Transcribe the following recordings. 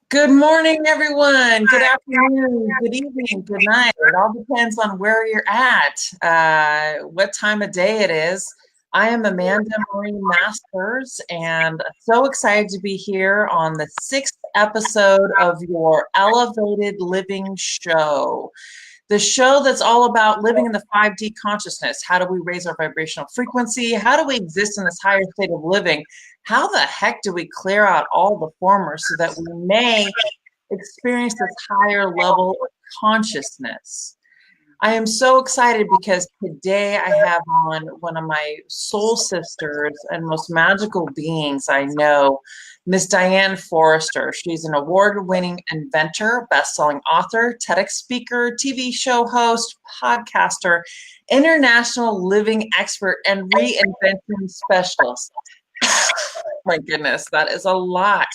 Good morning, everyone. Good afternoon, good evening, good night. It all depends on where you're at, what time of day it is. I am Amanda Marie Masters, and so excited to be here on the 6th episode of your Elevated Living Show. The show that's all about living in the 5D consciousness. How do we raise our vibrational frequency? How do we exist in this higher state of living? How the heck do we clear out all the formers so that we may experience this higher level of consciousness? I am so excited because today I have on one of my soul sisters and most magical beings I know, Miss Diane Forster. She's an award-winning inventor, best-selling author, TEDx speaker, TV show host, podcaster, international living expert, and reinvention specialist. My goodness, that is a lot.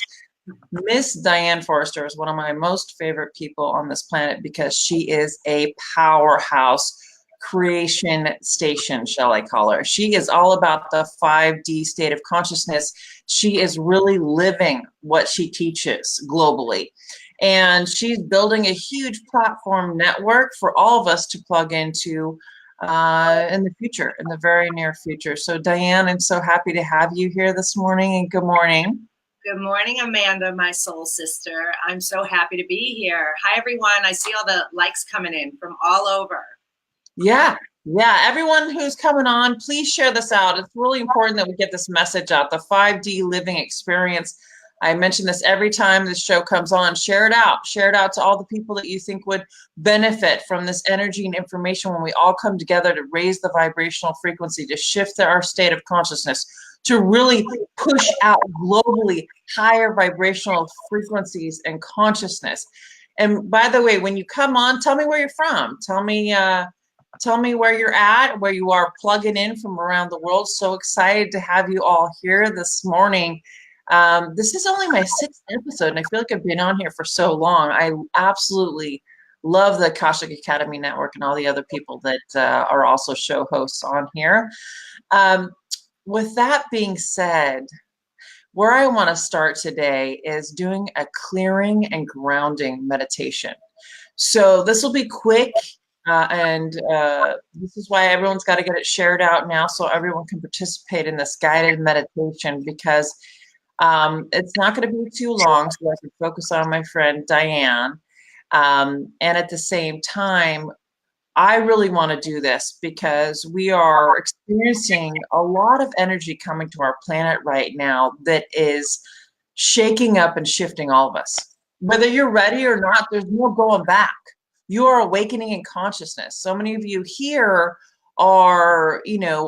Miss Diane Forster is one of my most favorite people on this planet because she is a powerhouse creation station, shall I call her. She is all about the 5D state of consciousness. She is really living what she teaches globally. And she's building a huge platform network for all of us to plug into in the future, in the very near future. So Diane, I'm so happy to have you here this morning, and good morning. Good morning, Amanda, my soul sister. I'm so happy to be here. Hi, everyone. I see all the likes coming in from all over. Yeah, everyone who's coming on, please share this out. It's really important that we get this message out, the 5D living experience. I mention this every time this show comes on. Share it out. Share it out to all the people that you think would benefit from this energy and information when we all come together to raise the vibrational frequency, to shift our state of consciousness, to really push out globally higher vibrational frequencies and consciousness. And by the way, when you come on, tell me where you're from. Tell me where you're at, where you are plugging in from around the world. So excited to have you all here this morning. This is only my 6th episode, and I feel like I've been on here for so long. I absolutely love the Akashic Academy Network and all the other people that are also show hosts on here. With that being said, where I want to start today is doing a clearing and grounding meditation. So this will be quick, and this is why everyone's got to get it shared out now so everyone can participate in this guided meditation, because it's not going to be too long, so I can focus on my friend Diane. And at the same time, I really want to do this because we are experiencing a lot of energy coming to our planet right now that is shaking up and shifting all of us. Whether you're ready or not, there's no going back. You are awakening in consciousness. So many of you here are,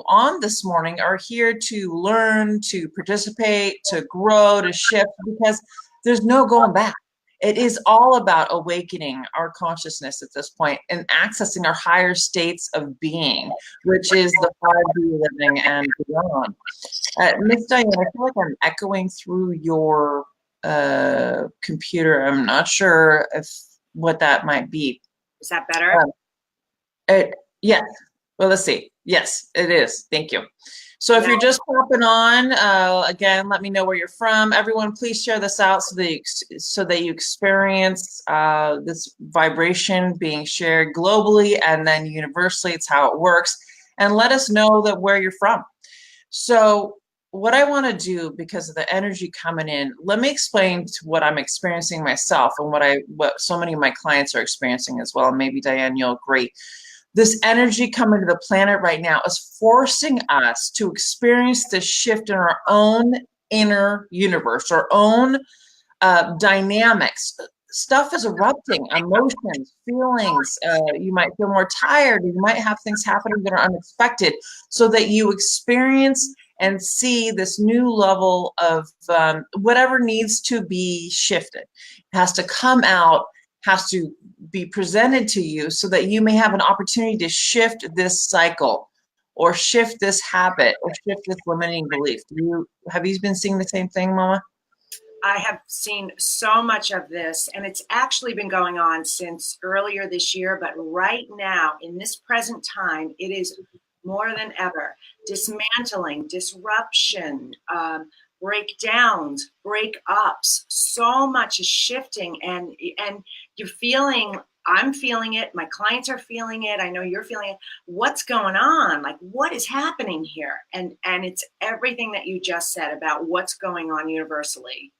on this morning, are here to learn, to participate, to grow, to shift, because there's no going back. It is all about awakening our consciousness at this point and accessing our higher states of being, which is the 5D living and beyond. Miss Diane, I feel like I'm echoing through your computer. I'm not sure what that might be. Is that better? Yes. Well, let's see. Yes, it is. Thank you. So if you're just popping on, again, let me know where you're from. Everyone, please share this out so that you experience this vibration being shared globally and then universally. It's how it works. And let us know that where you're from. So what I want to do, because of the energy coming in, let me explain to what I'm experiencing myself and what so many of my clients are experiencing as well. And maybe Diane, you'll agree. This energy coming to the planet right now is forcing us to experience this shift in our own inner universe, our own dynamics. Stuff is erupting, emotions, feelings. You might feel more tired. You might have things happening that are unexpected, so that you experience and see this new level of whatever needs to be shifted. It has to come out, has to be presented to you so that you may have an opportunity to shift this cycle or shift this habit or shift this limiting belief. Have you been seeing the same thing, Mama? I have seen so much of this, and it's actually been going on since earlier this year, but right now, in this present time, it is more than ever. Dismantling, disruption, breakdowns, breakups. So much is shifting, and you're feeling. I'm feeling it. My clients are feeling it. I know you're feeling it. What's going on? Like, what is happening here? And it's everything that you just said about what's going on universally.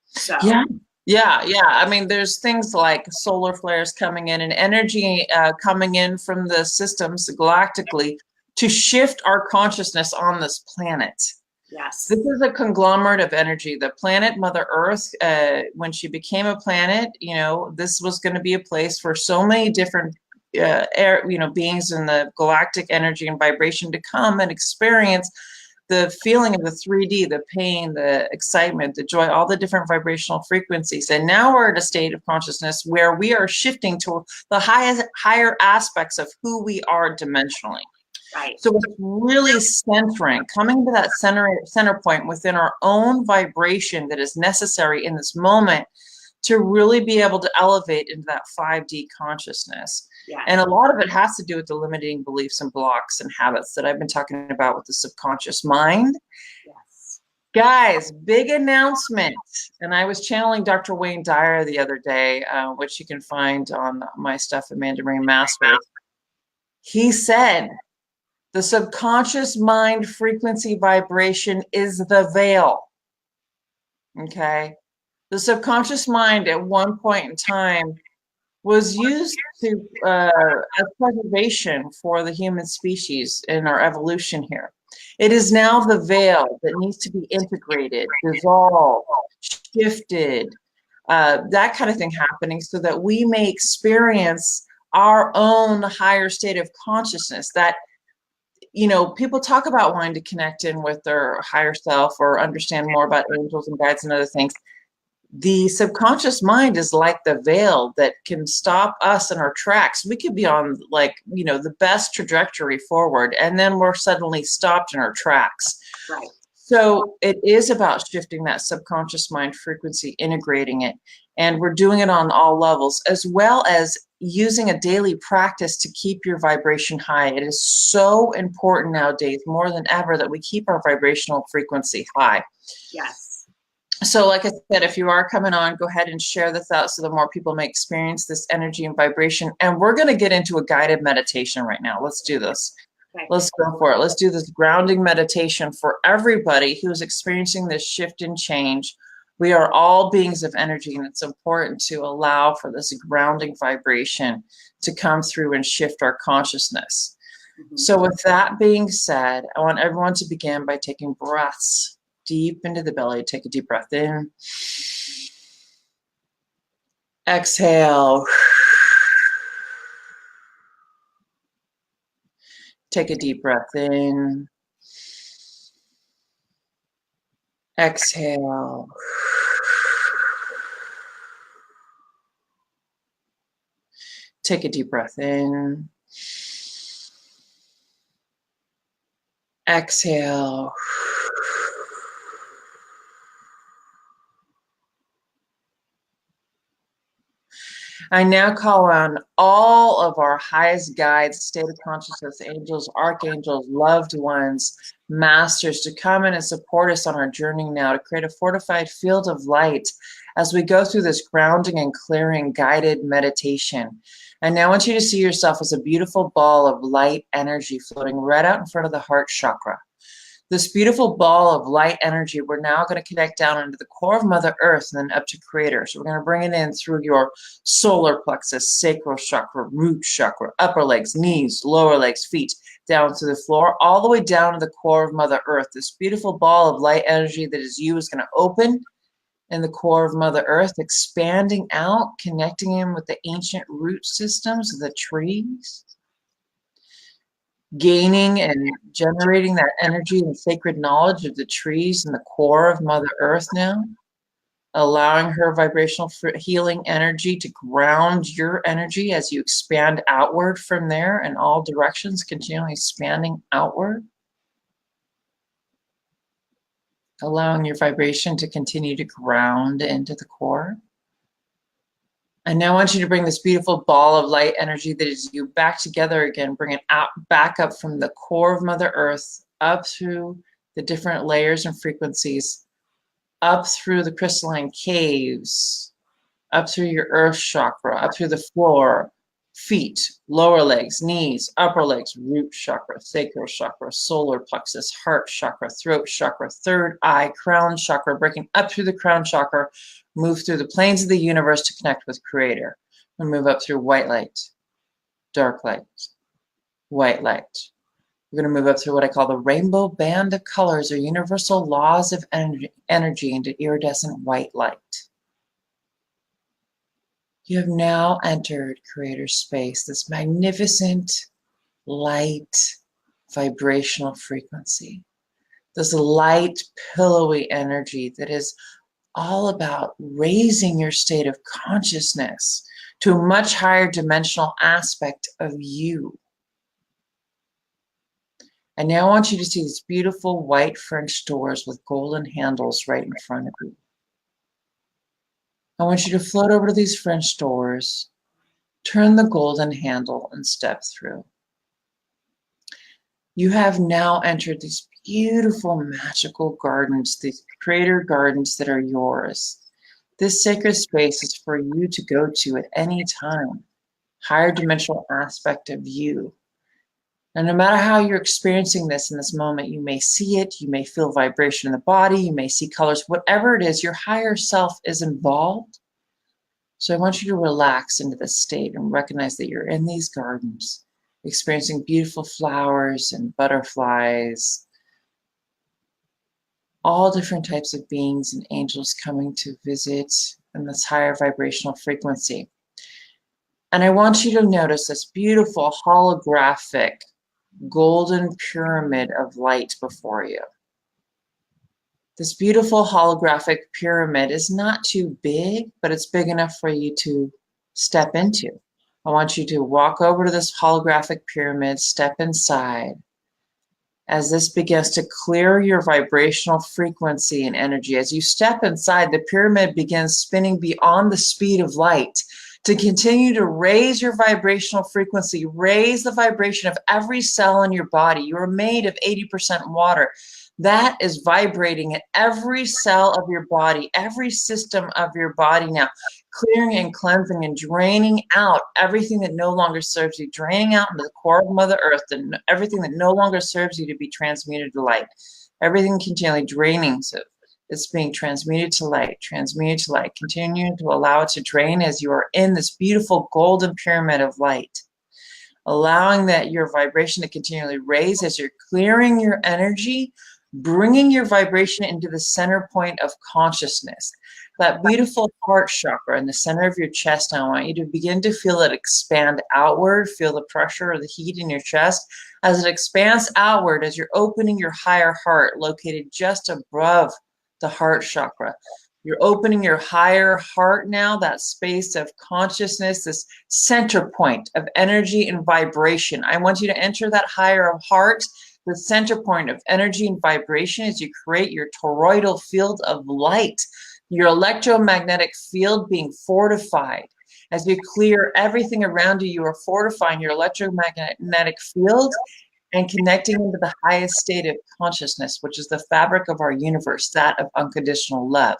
So Yeah. Yeah. I mean, there's things like solar flares coming in and energy coming in from the systems galactically to shift our consciousness on this planet. yes, This is a conglomerate of energy. The planet Mother Earth, when she became a planet, this was going to be a place for so many different beings in the galactic energy and vibration to come and experience the feeling of the 3D, the pain, the excitement, the joy, all the different vibrational frequencies. And now we're at a state of consciousness where we are shifting to the higher aspects of who we are dimensionally. right. So it's really centering, coming to that center point within our own vibration that is necessary in this moment to really be able to elevate into that 5D consciousness. Yes. And a lot of it has to do with the limiting beliefs and blocks and habits that I've been talking about with the subconscious mind. Yes. Guys, big announcement. And I was channeling Dr. Wayne Dyer the other day, which you can find on my stuff, Amanda Marie Masters. He said, the subconscious mind frequency vibration is the veil. Okay. The subconscious mind at one point in time was used to as preservation for the human species in our evolution here. It is now the veil that needs to be integrated, dissolved, shifted, that kind of thing happening so that we may experience our own higher state of consciousness that people talk about wanting to connect in with their higher self or understand more about angels and guides and other things. The subconscious mind is like the veil that can stop us in our tracks. We could be on the best trajectory forward, and then we're suddenly stopped in our tracks. Right. So it is about shifting that subconscious mind frequency, integrating it, and we're doing it on all levels, as well as using a daily practice to keep your vibration high. It is so important nowadays, more than ever, that we keep our vibrational frequency high. Yes. So like I said, if you are coming on, go ahead and share this out so that more people may experience this energy and vibration. And we're going to get into a guided meditation right now. Let's do this. Okay. Let's go for it. Let's do this grounding meditation for everybody who's experiencing this shift and change. We are all beings of energy, and it's important to allow for this grounding vibration to come through and shift our consciousness. Mm-hmm. So with that being said, I want everyone to begin by taking breaths deep into the belly. Take a deep breath in. Exhale. Take a deep breath in. Exhale. Take a deep breath in. Exhale. I now call on all of our highest guides, state of consciousness, angels, archangels, loved ones, masters to come in and support us on our journey now to create a fortified field of light as we go through this grounding and clearing guided meditation. And now I want you to see yourself as a beautiful ball of light energy floating right out in front of the heart chakra. This beautiful ball of light energy, we're now going to connect down into the core of Mother Earth and then up to Creator. So we're going to bring it in through your solar plexus, sacral chakra, root chakra, upper legs, knees, lower legs, feet, down to the floor, all the way down to the core of Mother Earth. This beautiful ball of light energy that is you is going to open in the core of Mother Earth, expanding out, connecting in with the ancient root systems of the trees, gaining and generating that energy and sacred knowledge of the trees in the core of Mother Earth now, allowing her vibrational healing energy to ground your energy as you expand outward from there in all directions, continually expanding outward, allowing your vibration to continue to ground into the core. And now I want you to bring this beautiful ball of light energy that is you back together again. Bring it out, back up from the core of Mother Earth, up through the different layers and frequencies, up through the crystalline caves, up through your earth chakra, up through the floor, feet, lower legs, knees, upper legs, root chakra, sacral chakra, solar plexus, heart chakra, throat chakra, third eye, crown chakra, breaking up through the crown chakra, move through the planes of the universe to connect with Creator, and move up through white light, dark light, white light. We're going to move up through what I call the rainbow band of colors or universal laws of energy into iridescent white light. You have now entered Creator space, this magnificent light vibrational frequency, this light pillowy energy that is all about raising your state of consciousness to a much higher dimensional aspect of you. And now I want you to see these beautiful white French doors with golden handles right in front of you. I want you to float over to these French doors, turn the golden handle, and step through. You have now entered these beautiful magical gardens, these Creator gardens that are yours. This sacred space is for you to go to at any time, higher dimensional aspect of you. And no matter how you're experiencing this in this moment, you may see it, you may feel vibration in the body, you may see colors, whatever it is, your higher self is involved. So I want you to relax into this state and recognize that you're in these gardens, experiencing beautiful flowers and butterflies, all different types of beings and angels coming to visit in this higher vibrational frequency. And I want you to notice this beautiful holographic golden pyramid of light before you. This beautiful holographic pyramid is not too big, but it's big enough for you to step into. I want you to walk over to this holographic pyramid, step inside. As this begins to clear your vibrational frequency and energy, as you step inside, the pyramid begins spinning beyond the speed of light to continue to raise your vibrational frequency, raise the vibration of every cell in your body. You are made of 80% water. That is vibrating in every cell of your body, every system of your body now, clearing and cleansing and draining out everything that no longer serves you, draining out into the core of Mother Earth, and everything that no longer serves you to be transmuted to light. Everything continually draining. So it's being transmuted to light, continuing to allow it to drain as you are in this beautiful golden pyramid of light, allowing that your vibration to continually raise as you're clearing your energy, bringing your vibration into the center point of consciousness. That beautiful heart chakra in the center of your chest, I want you to begin to feel it expand outward, feel the pressure or the heat in your chest as it expands outward, as you're opening your higher heart located just above the heart chakra. You're opening your higher heart now, that space of consciousness, this center point of energy and vibration. I want you to enter that higher heart, the center point of energy and vibration, as you create your toroidal field of light, your electromagnetic field being fortified. As you clear everything around you, you are fortifying your electromagnetic field and connecting into the highest state of consciousness, which is the fabric of our universe, that of unconditional love.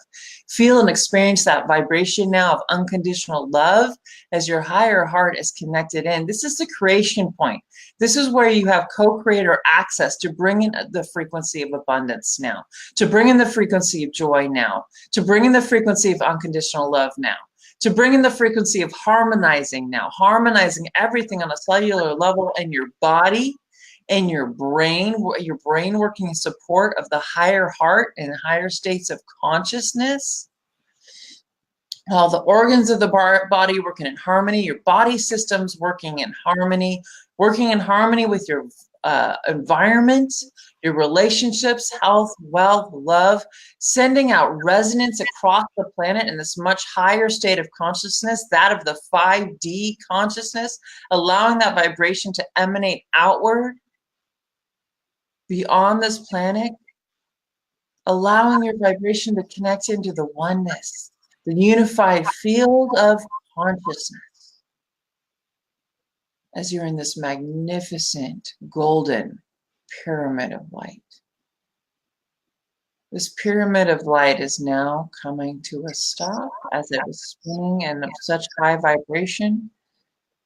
Feel and experience that vibration now of unconditional love as your higher heart is connected in. This is the creation point. This is where you have co-creator access to bring in the frequency of abundance now, to bring in the frequency of joy now, to bring in the frequency of unconditional love now, to bring in the frequency of harmonizing now, harmonizing everything on a cellular level in your body, in your brain working in support of the higher heart and higher states of consciousness. All the organs of the body working in harmony, your body systems working in harmony with your environment, your relationships, health, wealth, love, sending out resonance across the planet in this much higher state of consciousness, that of the 5D consciousness, allowing that vibration to emanate outward beyond this planet, allowing your vibration to connect into the oneness, the unified field of consciousness, as you're in this magnificent golden pyramid of light. This pyramid of light is now coming to a stop as it was spinning and of such high vibration.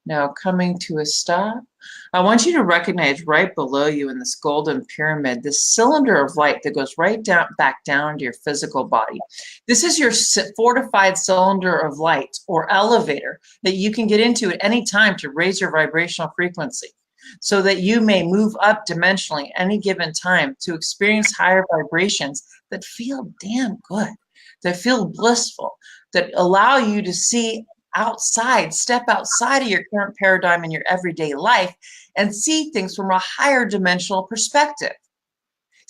Now coming to a stop. I want you to recognize right below you in this golden pyramid, this cylinder of light that goes right down, back down into your physical body. This is your fortified cylinder of light or elevator that you can get into at any time to raise your vibrational frequency so that you may move up dimensionally any given time to experience higher vibrations that feel damn good, that feel blissful, that allow you to see outside, step outside of your current paradigm in your everyday life and see things from a higher dimensional perspective.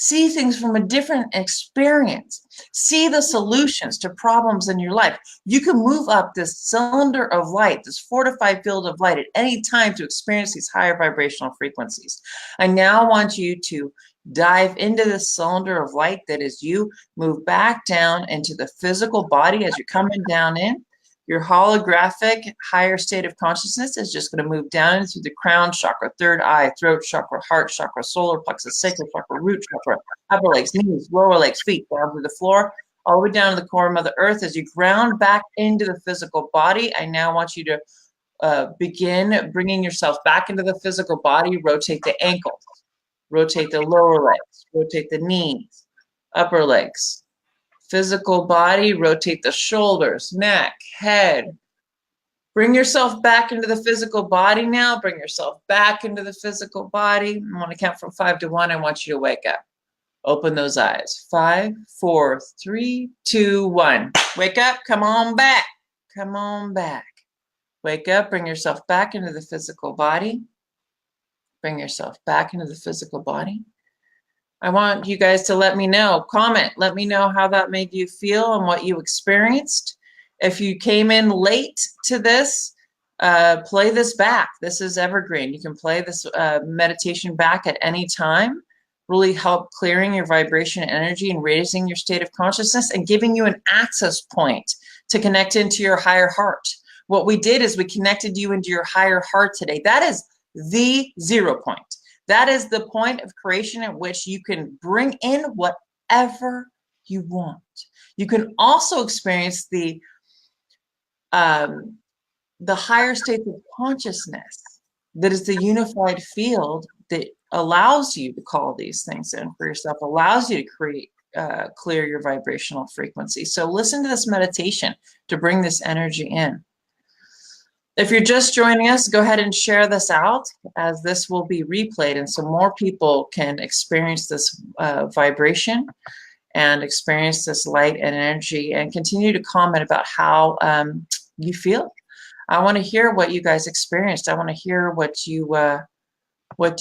See things from a different experience. See the solutions to problems in your life. You can move up this cylinder of light, this fortified field of light at any time to experience these higher vibrational frequencies. I now want you to dive into the cylinder of light that is you. Move back down into the physical body as you're coming down in. Your holographic higher state of consciousness is just going to move down into the crown chakra, third eye, throat chakra, heart chakra, solar plexus, sacral chakra, root chakra, upper legs, knees, lower legs, feet, down to the floor, all the way down to the core of Mother Earth. As you ground back into the physical body, I now want you to begin bringing yourself back into the physical body. Rotate the ankles, rotate the lower legs, rotate the knees, upper legs. Physical body, rotate the shoulders, neck, head. Bring yourself back into the physical body now. Bring yourself back into the physical body. I want to count from 5 to 1. I want you to wake up. Open those eyes. 5, 4, 3, 2, 1. Wake up. Come on back. Come on back. Wake up. Bring yourself back into the physical body. Bring yourself back into the physical body. I want you guys to let me know, comment, let me know how that made you feel and what you experienced. If you came in late to this, play this back. This is evergreen. You can play this meditation back at any time. Really help clearing your vibration energy and raising your state of consciousness and giving you an access point to connect into your higher heart. What we did is we connected you into your higher heart today. That is the 0 point. That is the point of creation at which you can bring in whatever you want. You can also experience the higher states of consciousness that is the unified field that allows you to call these things in for yourself, allows you to create, clear your vibrational frequency. So listen to this meditation to bring this energy in. If you're just joining us, go ahead and share this out as this will be replayed and so more people can experience this vibration and experience this light and energy and continue to comment about how you feel. I want to hear what you guys experienced. I want to hear what you went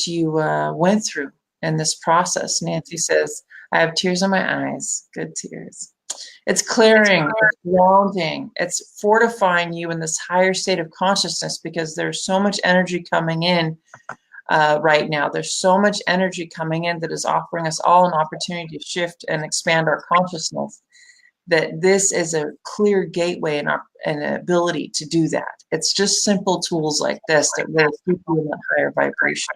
through in this process. Nancy says, I have tears in my eyes. Good tears. It's clearing, it's grounding, it's fortifying you in this higher state of consciousness because there's so much energy coming in right now. There's so much energy coming in that is offering us all an opportunity to shift and expand our consciousness, that this is a clear gateway and an ability to do that. It's just simple tools like this that will keep you in that higher vibration.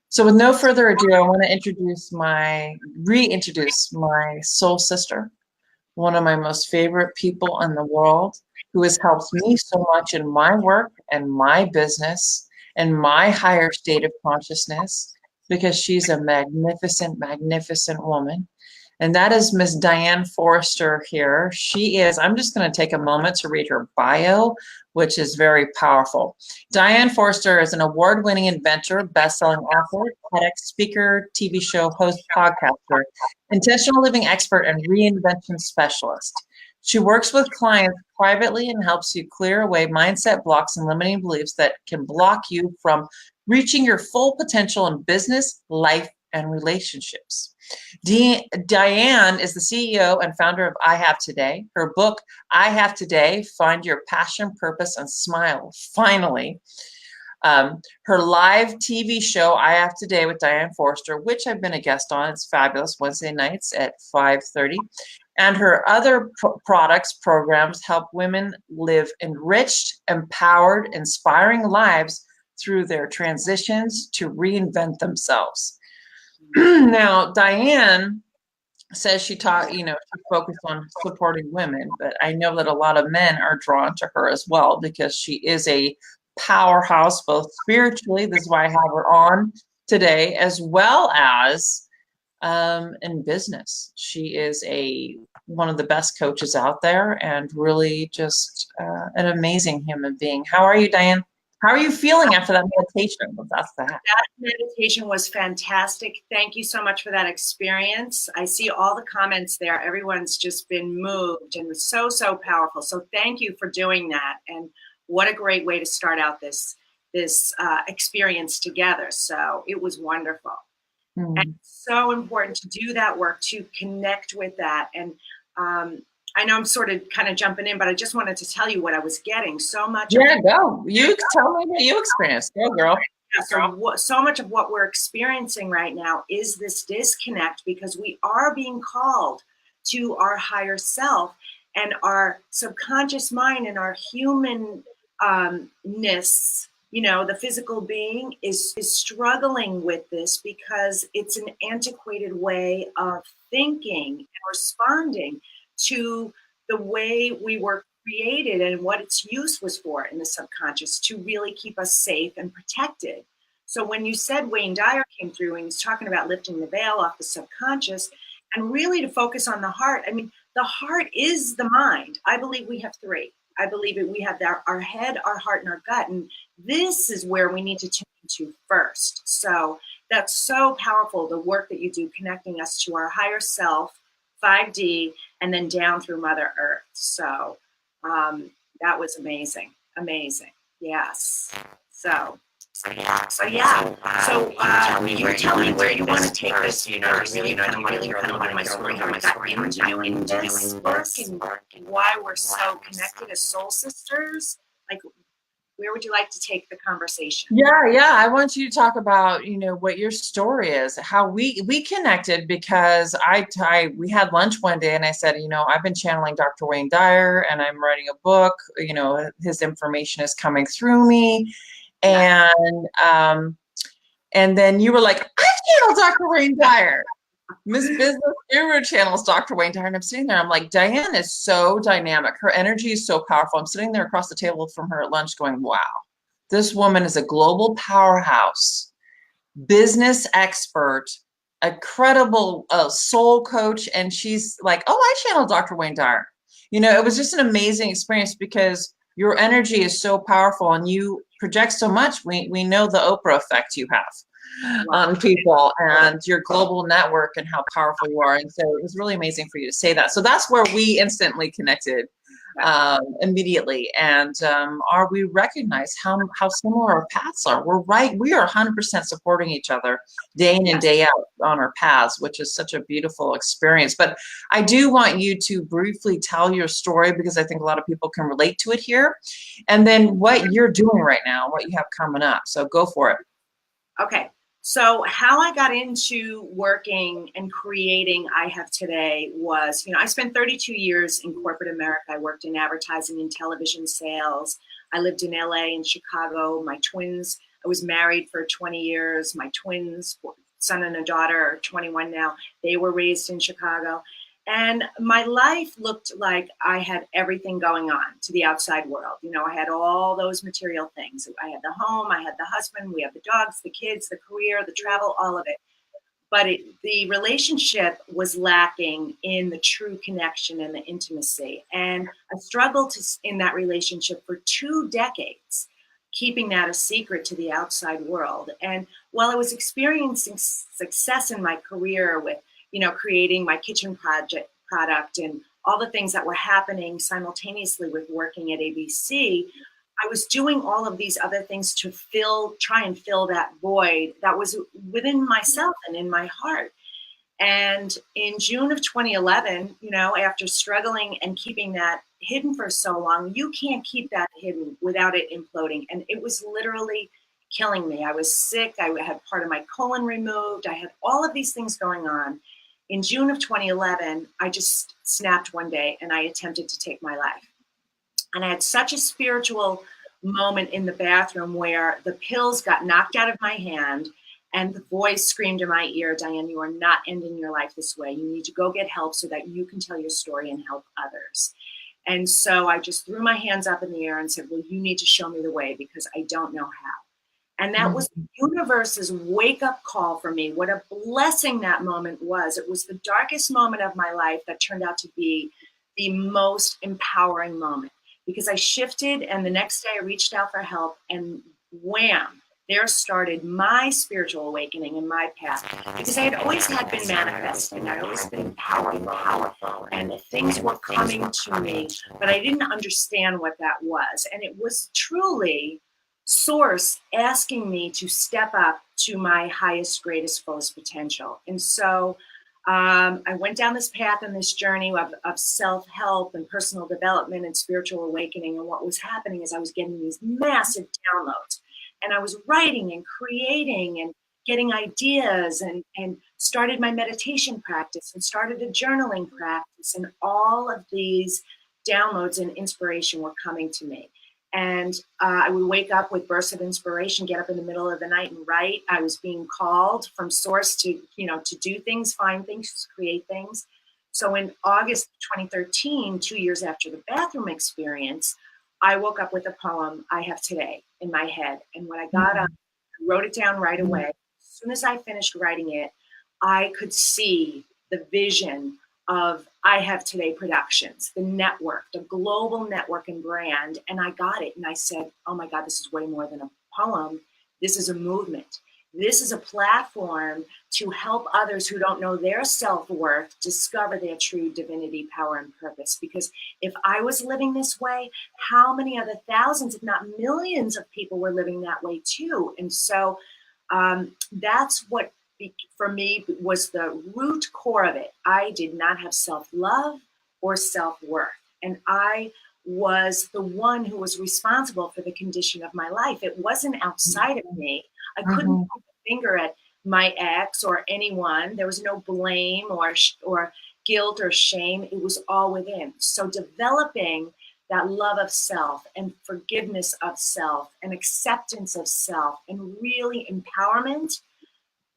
So with no further ado, I want to reintroduce my soul sister, one of my most favorite people in the world, who has helped me so much in my work and my business and my higher state of consciousness, because she's a magnificent, magnificent woman. And that is Miss Diane Forster here. She is, I'm just going to take a moment to read her bio, which is very powerful. Diane Forster is an award-winning inventor, best-selling author, TEDx speaker, TV show host, podcaster, intentional living expert, and reinvention specialist. She works with clients privately and helps you clear away mindset blocks and limiting beliefs that can block you from reaching your full potential in business, life, and relationships. Diane is the CEO and founder of I Have Today. Her book, I Have Today, Find Your Passion, Purpose, and Smile, finally. Her live TV show, I Have Today with Diane Forster, which I've been a guest on. It's fabulous, Wednesday nights at 5:30. And her other programs help women live enriched, empowered, inspiring lives through their transitions to reinvent themselves. Now, Diane says she taught, she focused on supporting women, but I know that a lot of men are drawn to her as well because she is a powerhouse, both spiritually. This is why I have her on today, as well as in business. She is one of the best coaches out there and really just an amazing human being. How are you, Diane? How are you feeling after that meditation? That's that. That meditation was fantastic. Thank you so much for that experience. I see all the comments there. Everyone's just been moved and so, so powerful. So thank you for doing that. And what a great way to start out this experience together. So it was wonderful. And it's so important to do that work, to connect with that. And I know I'm sort of kind of jumping in, but I just wanted to tell you what I was getting. So much. Yeah, go. You tell me what you experienced. Go, girl. Yeah, so much of what we're experiencing right now is this disconnect because we are being called to our higher self, and our subconscious mind and our humanness, the physical being is struggling with this because it's an antiquated way of thinking and responding to the way we were created and what its use was for in the subconscious to really keep us safe and protected. So when you said Wayne Dyer came through and he's talking about lifting the veil off the subconscious and really to focus on the heart, I mean, the heart is the mind. I believe we have three. I believe we have our head, our heart, and our gut. And this is where we need to tune into first. So that's so powerful, the work that you do, connecting us to our higher self, 5D, and then down through Mother Earth. So that was amazing. Amazing. Yes. So you tell me where you want to take this. I really kind of want my story, how I got into this work and why we're so connected as soul sisters. Like, where would you like to take the conversation? Yeah. I want you to talk about, what your story is, how we connected, because we had lunch one day and I said, I've been channeling Dr. Wayne Dyer and I'm writing a book, his information is coming through me. And then you were like, I channel Dr. Wayne Dyer. Miss Business Guru channels Dr. Wayne Dyer. And I'm sitting there, I'm like, Diane is so dynamic. Her energy is so powerful. I'm sitting there across the table from her at lunch going, wow, this woman is a global powerhouse, business expert, a credible soul coach. And she's like, oh, I channel Dr. Wayne Dyer. It was just an amazing experience because your energy is so powerful and you project so much. We know the Oprah effect you have on people and your global network and how powerful you are. And so it was really amazing for you to say that. So that's where we instantly connected immediately. And we recognize how similar our paths are. We're right. We are 100% supporting each other day in and day out on our paths, which is such a beautiful experience. But I do want you to briefly tell your story because I think a lot of people can relate to it here. And then what you're doing right now, what you have coming up. So go for it. Okay. So how I got into working and creating I Have Today was, I spent 32 years in corporate America. I worked in advertising and television sales. I lived in LA and Chicago. My twins, I was married for 20 years. My twins, son and a daughter, are 21 now. They were raised in Chicago. And my life looked like I had everything going on to the outside world. I had all those material things. I had the home, I had the husband, we had the dogs, the kids, the career, the travel, all of it. But the relationship was lacking in the true connection and the intimacy. And I struggled in that relationship for 2 decades, keeping that a secret to the outside world. And while I was experiencing success in my career with creating my kitchen product and all the things that were happening simultaneously with working at ABC, I was doing all of these other things to try and fill that void that was within myself and in my heart. And in June of 2011, after struggling and keeping that hidden for so long, you can't keep that hidden without it imploding. And it was literally killing me. I was sick. I had part of my colon removed. I had all of these things going on. In June of 2011, I just snapped one day and I attempted to take my life. And I had such a spiritual moment in the bathroom where the pills got knocked out of my hand And the voice screamed in my ear, Diane, you are not ending your life this way. You need to go get help so that you can tell your story and help others. And so I just threw my hands up in the air and said, well, you need to show me the way because I don't know how. And that was the universe's wake up call for me. What a blessing that moment was. It was the darkest moment of my life that turned out to be the most empowering moment because I shifted, and the next day I reached out for help, and wham, there started my spiritual awakening and my path, because I had always had been manifesting. I'd always been powerful, and things were coming to me, but I didn't understand what that was. And it was truly Source asking me to step up to my highest, greatest, fullest potential. And so I went down this path and this journey of self-help and personal development and spiritual awakening. And what was happening is I was getting these massive downloads, and I was writing and creating and getting ideas, and started my meditation practice and started a journaling practice. And all of these downloads and inspiration were coming to me. And I would wake up with bursts of inspiration, get up in the middle of the night and write. I was being called from Source to, to do things, find things, create things. So in August 2013, 2 years after the bathroom experience, I woke up with a poem, I Have Today, in my head. And when I got up, I wrote it down right away. As soon as I finished writing it, I could see the vision of I Have Today Productions, the network, the global network and brand. And I got it. And I said, oh my God, this is way more than a poem. This is a movement. This is a platform to help others who don't know their self-worth discover their true divinity, power, and purpose. Because if I was living this way, how many other thousands, if not millions of people were living that way too? And so that's what, for me, was the root core of it. I did not have self-love or self-worth. And I was the one who was responsible for the condition of my life. It wasn't outside of me. I couldn't point a finger at my ex or anyone. There was no blame or guilt or shame. It was all within. So developing that love of self and forgiveness of self and acceptance of self and really empowerment,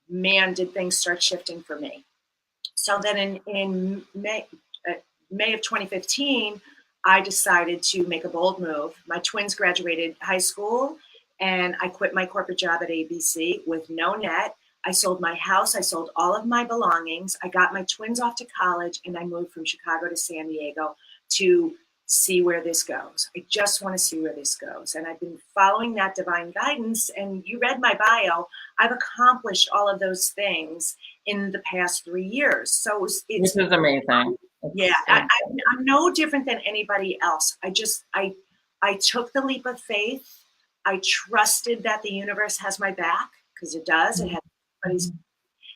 man, did things start shifting for me. So then in May of 2015, I decided to make a bold move. My twins graduated high school, and I quit my corporate job at ABC with no net. I sold my house. I sold all of my belongings. I got my twins off to college, and I moved from Chicago to San Diego to see where this goes. I just want to see where this goes. And I've been following that divine guidance. And you read my bio. I've accomplished all of those things in the past 3 years. So it's This is amazing. Yeah, I'm no different than anybody else. I took the leap of faith. I trusted that the universe has my back, because it does. It has everybody's,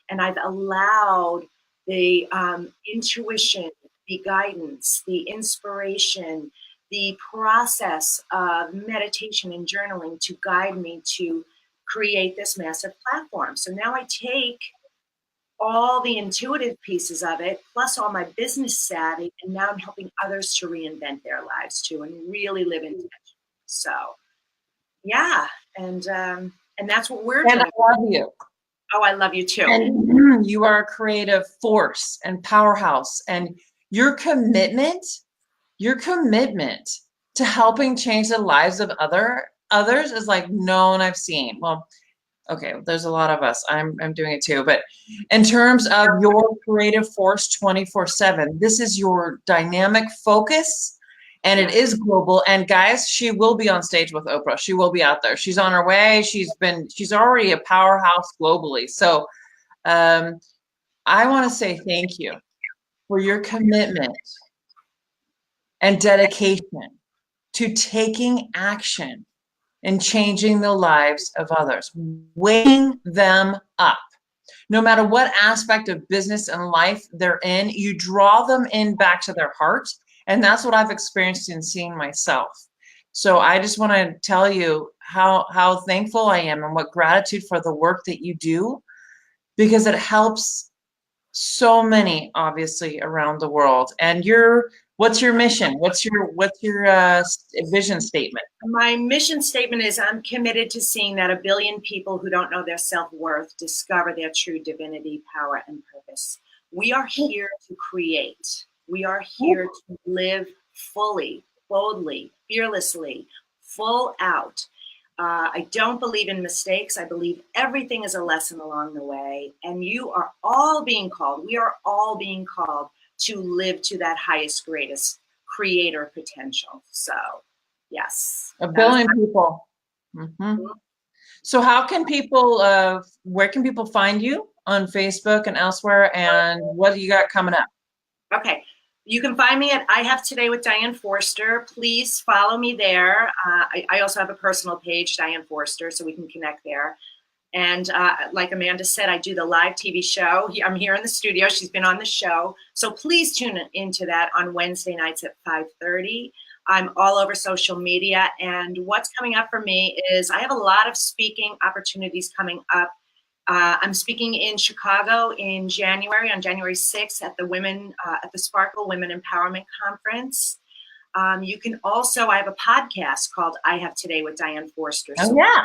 and I've allowed the intuition, the guidance, the inspiration, the process of meditation and journaling to guide me to create this massive platform. So now I take all the intuitive pieces of it, plus all my business savvy, and now I'm helping others to reinvent their lives too and really live intentionally. So, yeah, and that's what we're doing. And I love you. Oh, I love you too. And you are a creative force and powerhouse, and your commitment to helping change the lives of others is like no one I've seen. Well, okay, there's a lot of us. I'm doing it too. But in terms of your creative force 24/7, this is your dynamic focus, and it is global. And guys, she will be on stage with Oprah. She will be out there. She's on her way. She's already a powerhouse globally. So I want to say thank you for your commitment and dedication to taking action and changing the lives of others, waking them up. No matter what aspect of business and life they're in, you draw them in back to their heart. And that's what I've experienced in seeing myself. So I just want to tell you how thankful I am and what gratitude for the work that you do, because it helps so many, obviously, around the world. And you're What's your mission? What's your vision statement? My mission statement is I'm committed to seeing that 1 billion people who don't know their self-worth discover their true divinity, power, and purpose. We are here to create. We are here to live fully, boldly, fearlessly, full out. I don't believe in mistakes. I believe everything is a lesson along the way. And you are all being called. We are all being called to live to that highest, greatest creator potential. So, yes. 1 billion people. Mm-hmm. So how can people, where can people find you on Facebook and elsewhere? And what do you got coming up? Okay. You can find me at I Have Today with Diane Forster. Please follow me there. I also have a personal page, Diane Forster, so we can connect there. And like Amanda said, I do the live TV show. I'm here in the studio. She's been on the show. So please tune into that on Wednesday nights at 5:30. I'm all over social media. And what's coming up for me is I have a lot of speaking opportunities coming up. I'm speaking in Chicago in January, on January 6th at the Sparkle Women Empowerment Conference. You can also, I have a podcast called I Have Today with Diane Forster. Oh, yeah.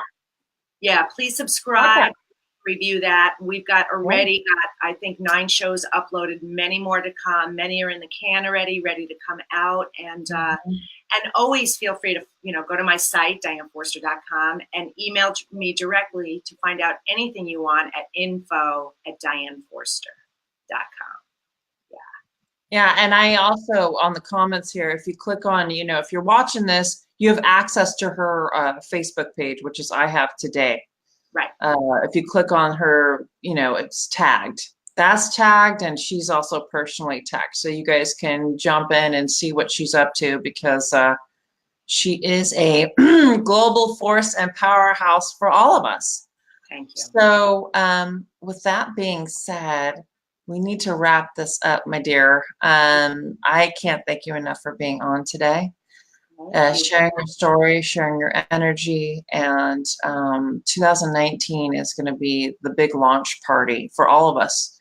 Yeah, please subscribe, okay. Review that. We've got already got, I think, 9 shows uploaded, many more to come. Many are in the can already, ready to come out. And always feel free to, go to my site, dianeforster.com, and email me directly to find out anything you want at info@dianeforster.com. Yeah, and I also, on the comments here, if you click on, if you're watching this, you have access to her Facebook page, which is I Have Today. Right. If you click on her, it's tagged. That's tagged, and she's also personally tagged. So you guys can jump in and see what she's up to, because she is a global force and powerhouse for all of us. Thank you. So with that being said, we need to wrap this up, my dear. I can't thank you enough for being on today, sharing your story, sharing your energy. And 2019 is going to be the big launch party for all of us.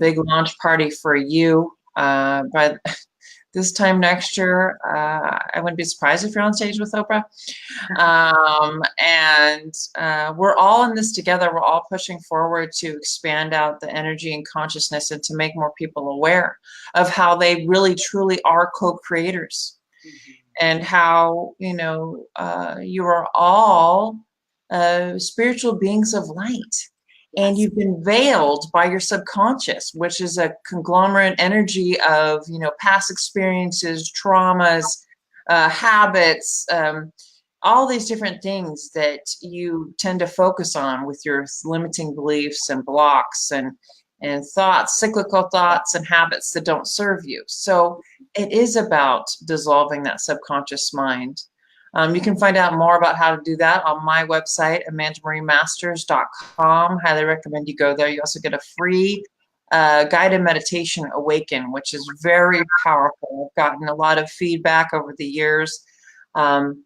Big launch party for you. But this time next year, I wouldn't be surprised if you're on stage with Oprah. And we're all in this together. We're all pushing forward to expand out the energy and consciousness, and to make more people aware of how they really, truly are co-creators. And how, you are all spiritual beings of light. And you've been veiled by your subconscious, which is a conglomerate energy of, past experiences, traumas, habits, all these different things that you tend to focus on with your limiting beliefs and blocks and thoughts, cyclical thoughts and habits that don't serve you. So it is about dissolving that subconscious mind. You can find out more about how to do that on my website, amandamariemasters.com. Highly recommend you go there. You also get a free guided meditation, Awaken, which is very powerful. I've gotten a lot of feedback over the years, and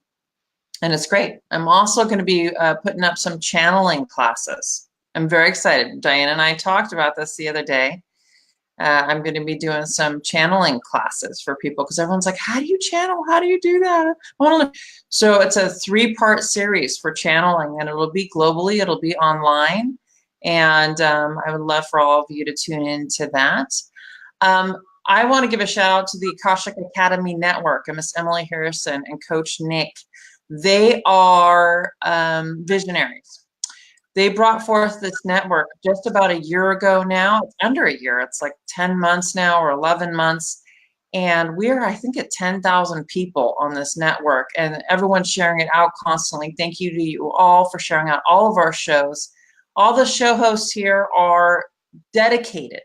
it's great. I'm also going to be putting up some channeling classes. I'm very excited. Diane and I talked about this the other day. I'm going to be doing some channeling classes for people, because everyone's like, how do you channel? How do you do that? So it's a 3-part series for channeling, and it'll be globally. It'll be online. And I would love for all of you to tune into that. I want to give a shout out to the Akashic Academy Network and Miss Emily Harrison and Coach Nick. They are visionaries. They brought forth this network just about a year ago now. It's under a year. It's like 10 months now, or 11 months. And we're, I think, at 10,000 people on this network, and everyone's sharing it out constantly. Thank you to you all for sharing out all of our shows. All the show hosts here are dedicated,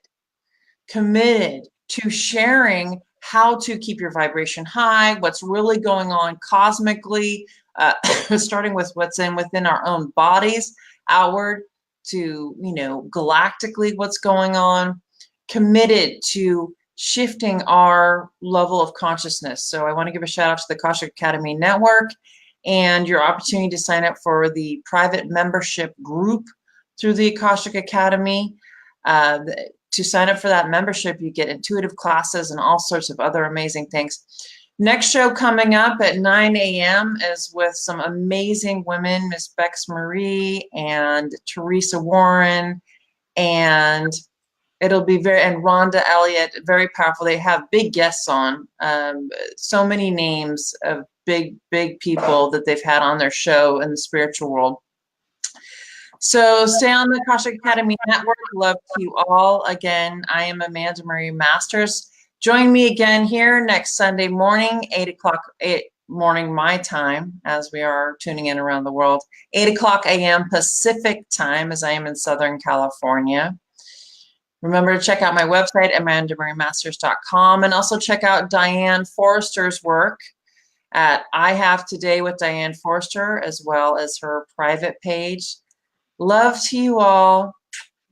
committed to sharing how to keep your vibration high, what's really going on cosmically, starting with what's within our own bodies, outward to, galactically what's going on, committed to shifting our level of consciousness. So I want to give a shout out to the Akashic Academy Network, and your opportunity to sign up for the private membership group through the Akashic Academy. to sign up for that membership, you get intuitive classes and all sorts of other amazing things. Next show coming up at 9 a.m. is with some amazing women, Miss Bex Marie and Teresa Warren, and it'll be and Rhonda Elliott, very powerful. They have big guests on, so many names of big people that they've had on their show in the spiritual world. So stay on the Akashic Academy Network. Love to you all. Again, I am Amanda Marie Masters. Join me again here next Sunday morning, 8 o'clock morning my time, as we are tuning in around the world, 8 o'clock a.m. Pacific time, as I am in Southern California. Remember to check out my website, amandamariemasters.com, and also check out Diane Forster's work at I Have Today with Diane Forster, as well as her private page. Love to you all.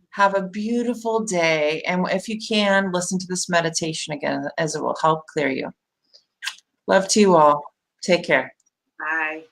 Have a beautiful day. And if you can, listen to this meditation again, as it will help clear you. Love to you all. Take care. Bye.